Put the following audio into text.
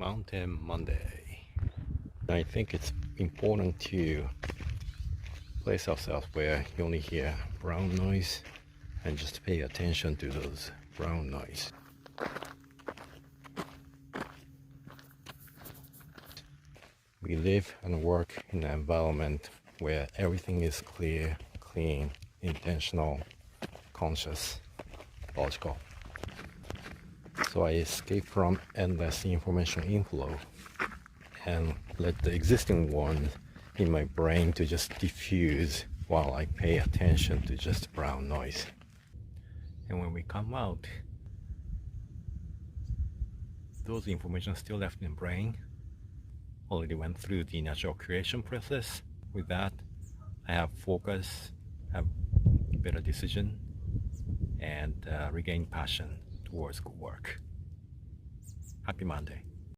Mountain Monday. I think it's important to place ourselves where you only hear brown noise and just pay attention to those brown noise. We live and work in an environment where everything is clear, clean, intentional, conscious, logical. So I escape from endless information inflow and let the existing one in my brain to just diffuse while I pay attention to just brown noise. And when we come out, those information still left in the brain already went through the natural creation process. With that, I have focus, have better decision, and regain passion towards good work. Happy Monday.